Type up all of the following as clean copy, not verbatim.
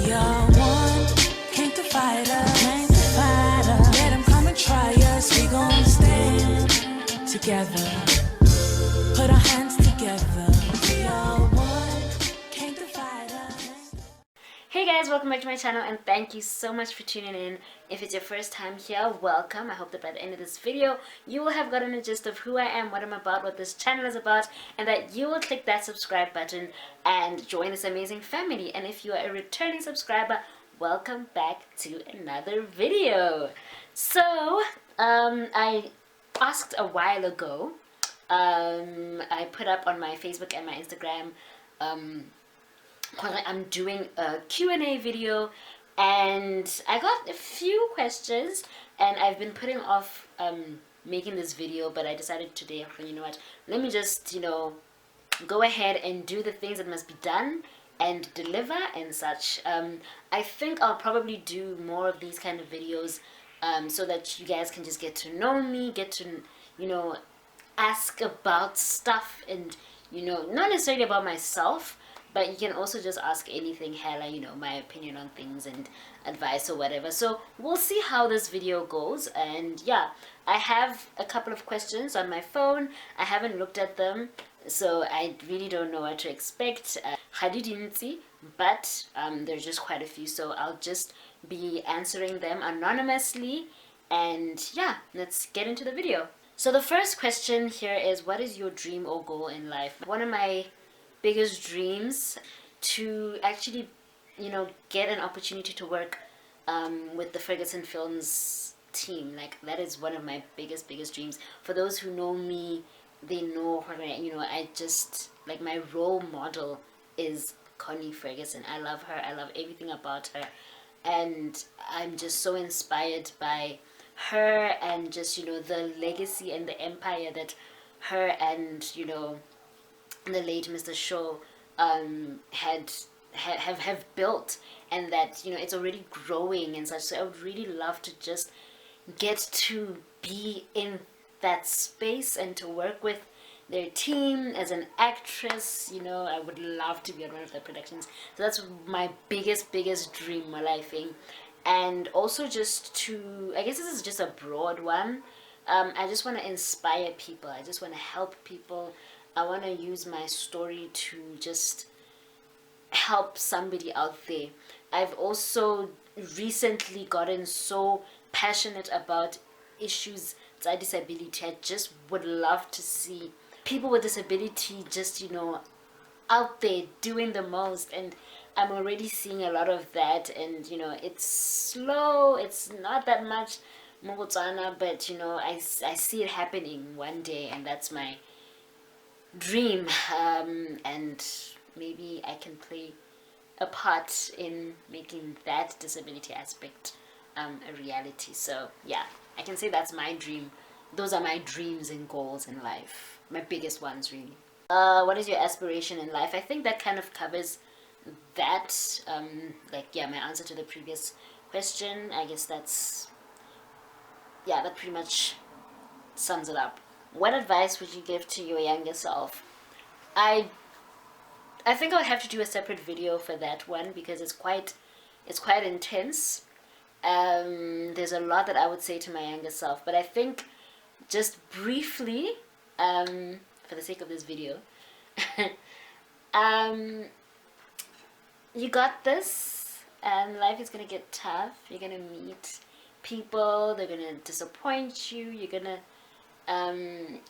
We are one, came to fight us. Let them come and try us. We gon' stand together. Put our hands together. We are one, came to fight us. Hey guys, welcome back to my channel and thank you so much for tuning in. If it's your first time here, welcome. I hope that by the end of this video you will have gotten a gist of who I am, what I'm about, what this channel is about, and that you will click that subscribe button and join this amazing family. And if you are a returning subscriber, welcome back to another video. So I asked a while ago, I put up on my Facebook and my Instagram, I'm doing a Q&A video, and I got a few questions, and I've been putting off making this video, but I decided today, you know what, let me just, go ahead and do the things that must be done and deliver and such. I think I'll probably do more of these kind of videos so that you guys can just get to know me, get to, ask about stuff, and, not necessarily about myself, but you can also just ask anything, hella, my opinion on things and advice or whatever. So we'll see how this video goes. And yeah, I have a couple of questions on my phone. I haven't looked at them, so I really don't know what to expect. But there's just quite a few, so I'll just be answering them anonymously. And yeah, let's get into the video. So the first question here is, what is your dream or goal in life? One of my biggest dreams to actually, get an opportunity to work with the Ferguson Films team. Like, that is one of my biggest dreams. For those who know me, they know her, I just, like, my role model is Connie Ferguson. I love her. I love everything about her. And I'm just so inspired by her and just, the legacy and the empire that her and, the late Mr. Shaw have built, and that it's already growing and such. So I would really love to just get to be in that space and to work with their team as an actress. I would love to be on one of their productions. So that's my biggest dream, my life. And also just to, I guess this is just a broad one, I just want to inspire people. I just want to help people. I want to use my story to just help somebody out there. I've also recently gotten so passionate about issues of disability. I just would love to see people with disability just, out there doing the most. And I'm already seeing a lot of that. And, it's slow. It's not that much MOTSWANA, but, I see it happening one day, and that's my dream. And maybe I can play a part in making that disability aspect a reality. So yeah, I can say that's my dream. Those are my dreams and goals in life, my biggest ones, really. What is your aspiration in life? I think that kind of covers that. My answer to the previous question, I guess that pretty much sums it up. What advice would you give to your younger self? I think I would have to do a separate video for that one, because it's quite intense. There's a lot that I would say to my younger self, but I think just briefly, for the sake of this video, you got this, and life is gonna get tough. You're gonna meet people, they're gonna disappoint you, you're gonna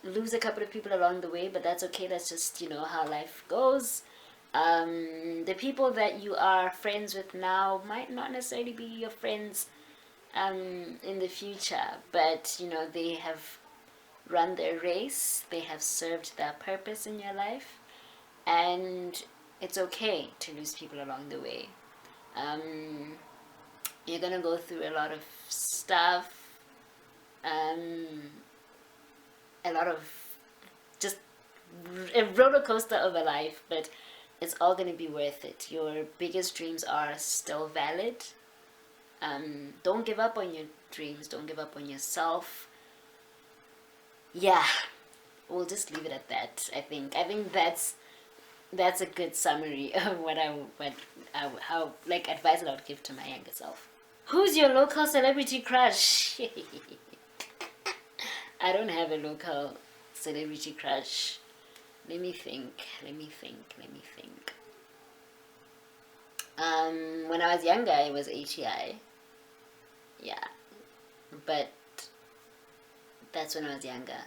lose a couple of people along the way, but that's okay. That's just, how life goes. The people that you are friends with now might not necessarily be your friends in the future, but they have run their race, they have served their purpose in your life, and it's okay to lose people along the way. You're gonna go through a lot of stuff, a lot of just a roller coaster of a life, but it's all going to be worth it. Your biggest dreams are still valid. Don't give up on your dreams. Don't give up on yourself. Yeah, we'll just leave it at that. I think that's that's a good summary of how like advice that I would give to my younger self. Who's your local celebrity crush? I don't have a local celebrity crush. Let me think. When I was younger, it was ATI. Yeah, but that's when I was younger.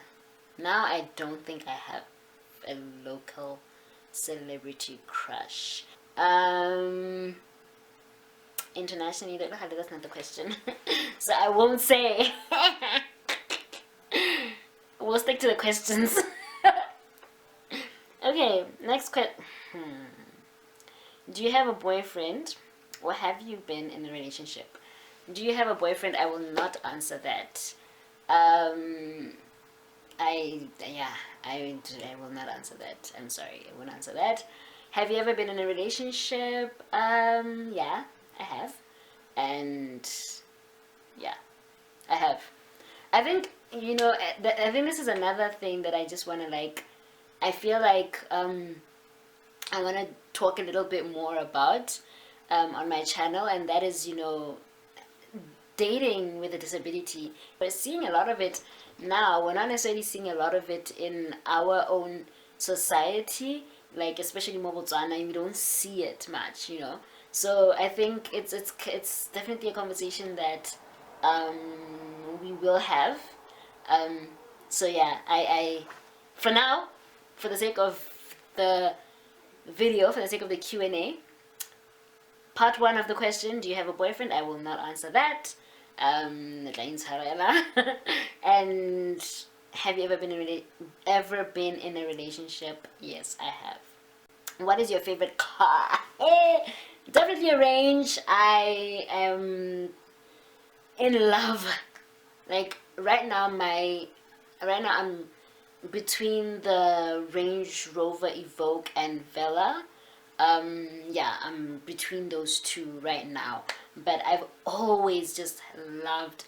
Now I don't think I have a local celebrity crush. Internationally, that's not the question. So I won't say. We'll stick to the questions. Okay, next question. Do you have a boyfriend, or have you been in a relationship? Do you have a boyfriend? I will not answer that. I will not answer that. I'm sorry, I won't answer that. Have you ever been in a relationship? Yeah, I have. And yeah, I have. I think, I think this is another thing that I just want to like, I feel like I want to talk a little bit more about on my channel, and that is, dating with a disability. We're seeing a lot of it now. We're not necessarily seeing a lot of it in our own society, like especially MOTSWANA. We don't see it much, So I think it's definitely a conversation that we will have. So yeah, I for now, for the sake of the video, for the sake of the Q&A, part 1 of the question, do you have a boyfriend? I will not answer that. And have you ever been in a relationship? Yes, I have. What is your favorite car? Definitely a Range. I am in love. Like right now I'm between the Range Rover Evoque and Vela. Yeah, I'm between those two right now, but I've always just loved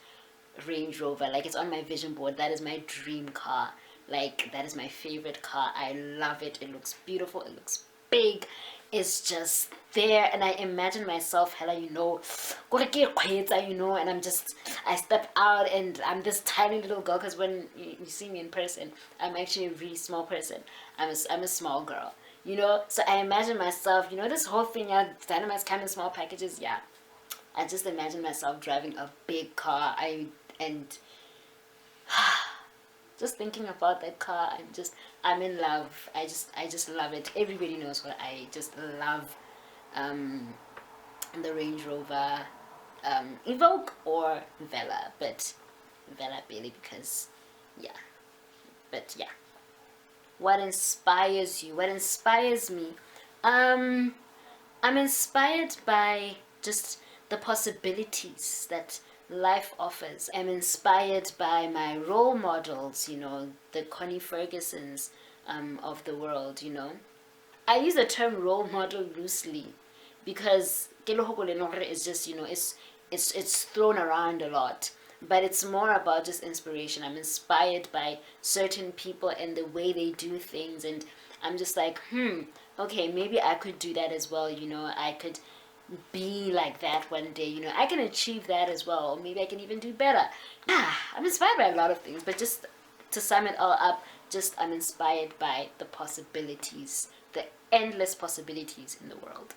Range Rover. Like, it's on my vision board. That is my dream car. Like, that is my favorite car. I love it. It looks beautiful. It looks big. It's just there, and I imagine myself, and I step out and I'm this tiny little girl, because when you see me in person, I'm actually a really small person. I'm a small girl, so I imagine myself, this whole thing, dynamites come in small packages. Yeah, I just imagine myself driving a big car. Just thinking about that car, I'm in love. I just love it. Everybody knows what I just love. The Range Rover Evoque or Vela, but Vela Bailey, because yeah. But yeah, what inspires you? What inspires me? I'm inspired by just the possibilities that life offers. I'm inspired by my role models, the Connie Fergusons of the world, I use the term role model loosely, because is just, it's thrown around a lot, but it's more about just inspiration. I'm inspired by certain people and the way they do things, and I'm just like, okay, maybe I could do that as well. I could be like that one day. I can achieve that as well, or maybe I can even do better. I'm inspired by a lot of things, but just to sum it all up, I'm inspired by the possibilities, the endless possibilities in the world.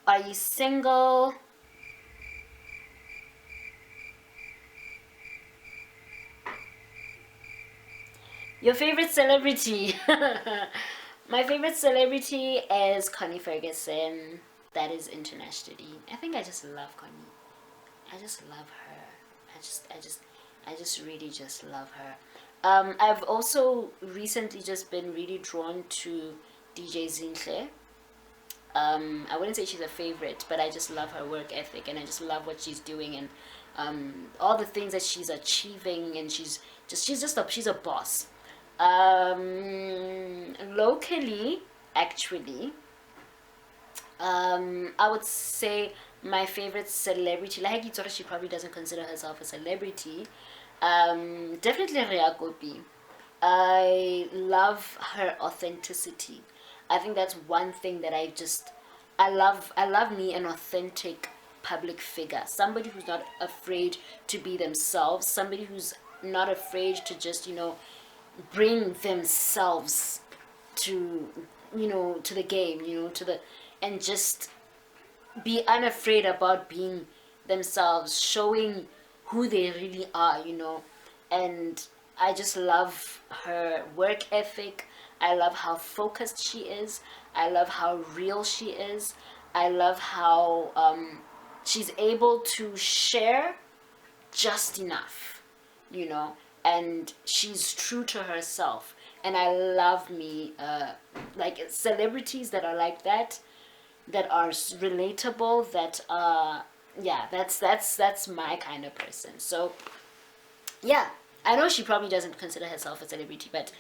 Are you single? Your favorite celebrity? My favorite celebrity is Connie Ferguson. That is internationally. I think I just love Connie. I just love her. I just really just love her. I've also recently just been really drawn to DJ Zinhle. I wouldn't say she's a favorite, but I just love her work ethic, and I just love what she's doing, and all the things that she's achieving, and she's a boss. Locally, actually, I would say my favorite celebrity, like she probably doesn't consider herself a celebrity. Definitely Ria Gopi. I love her authenticity. I think that's one thing that I love me an authentic public figure, somebody who's not afraid to be themselves, somebody who's not afraid to just, bring themselves to, to the game, and just be unafraid about being themselves, showing who they really are, and I just love her work ethic. I love how focused she is. I love how real she is. I love how she's able to share just enough, and she's true to herself. And I love me like celebrities that are like that are relatable, that that's my kind of person. So yeah, I know she probably doesn't consider herself a celebrity, but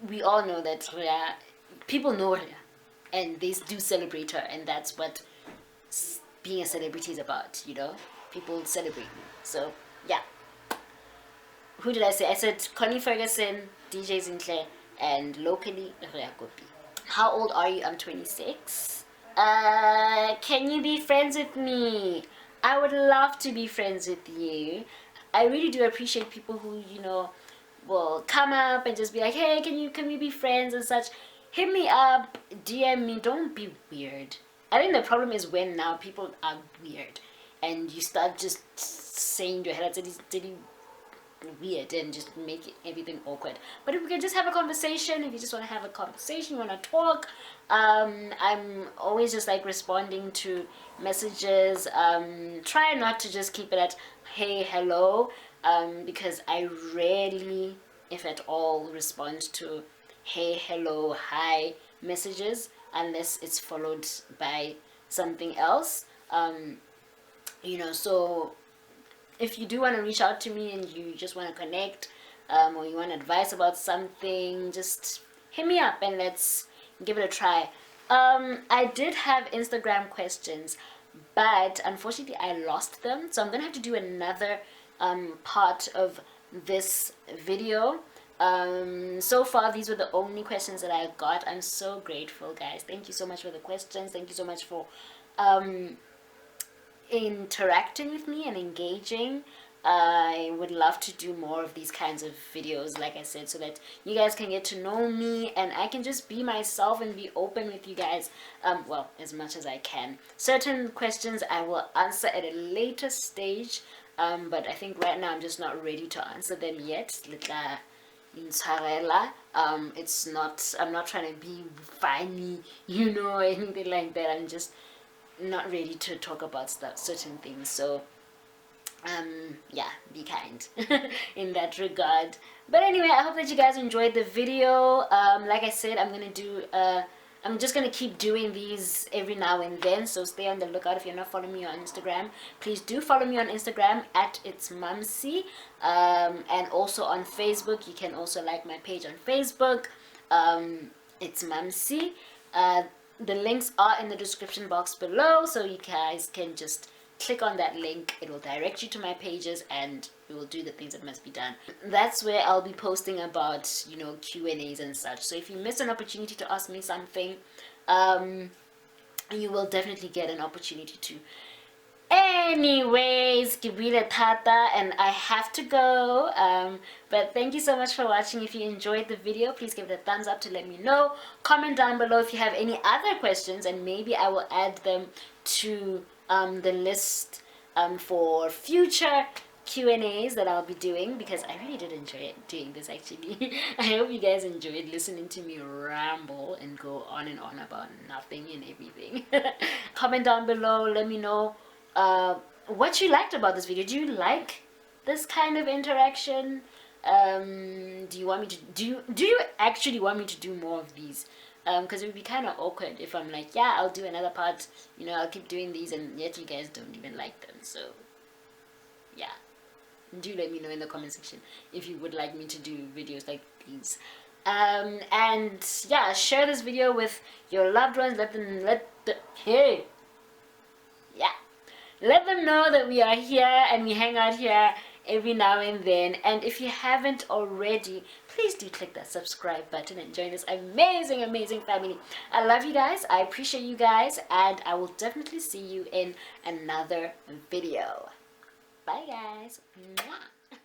we all know that people know her, and they do celebrate her, and that's what being a celebrity is about, people celebrate you. So yeah, who did I say? I said Connie Ferguson, DJ Zinhle, and locally Rea Gopi. How old are you? I'm 26. Can you be friends with me? I would love to be friends with you. I really do appreciate people who, will come up and just be like, hey, can we be friends and such. Hit me up, DM me, don't be weird. I think the problem is when now people are weird and you start just saying to your head, weird, and just make everything awkward. But if we can just have a conversation, if you just want to have a conversation, you want to talk, I'm always just like responding to messages. Try not to just keep it at hey, hello, because I rarely, if at all, respond to hey, hello, hi messages unless it's followed by something else. So if you do want to reach out to me and you just want to connect, or you want advice about something, just hit me up and let's give it a try. I did have Instagram questions, but unfortunately I lost them, so I'm gonna have to do another part of this video. So far these were the only questions that I got. I'm so grateful, guys. Thank you so much for the questions. Thank you so much for interacting with me and engaging. I would love to do more of these kinds of videos, like I said, so that you guys can get to know me and I can just be myself and be open with you guys, well, as much as I can. Certain questions I will answer at a later stage, but I think right now I'm just not ready to answer them yet. It's not, I'm not trying to be funny, anything like that. I'm just not ready to talk about certain things. So yeah, be kind in that regard. But anyway, I hope that you guys enjoyed the video. Like I said, I'm just gonna keep doing these every now and then, so stay on the lookout. If you're not following me on Instagram, please do follow me on Instagram at ItsMumsie, and also on Facebook. You can also like my page on Facebook, ItsMumsie. The links are in the description box below, so you guys can just click on that link. It will direct you to my pages and we will do the things that must be done. That's where I'll be posting about, Q&As and such. So if you miss an opportunity to ask me something, you will definitely get an opportunity to. Anyways, Kibile Tata, and I have to go. But thank you so much for watching. If you enjoyed the video, please give it a thumbs up to let me know. Comment down below if you have any other questions, and maybe I will add them to the list for future Q&As that I'll be doing, because I really did enjoy doing this actually. I hope you guys enjoyed listening to me ramble and go on and on about nothing and everything. Comment down below, let me know what you liked about this video. Do you like this kind of interaction? Do you want me to do you actually want me to do more of these? Because it would be kind of awkward if I'm like, yeah, I'll do another part, I'll keep doing these, and yet you guys don't even like them. So yeah, do let me know in the comment section if you would like me to do videos like these. And yeah, share this video with your loved ones. Let them know that we are here and we hang out here every now and then. And if you haven't already, please do click that subscribe button and join this amazing, amazing family. I love you guys. I appreciate you guys. And I will definitely see you in another video. Bye, guys. Mwah.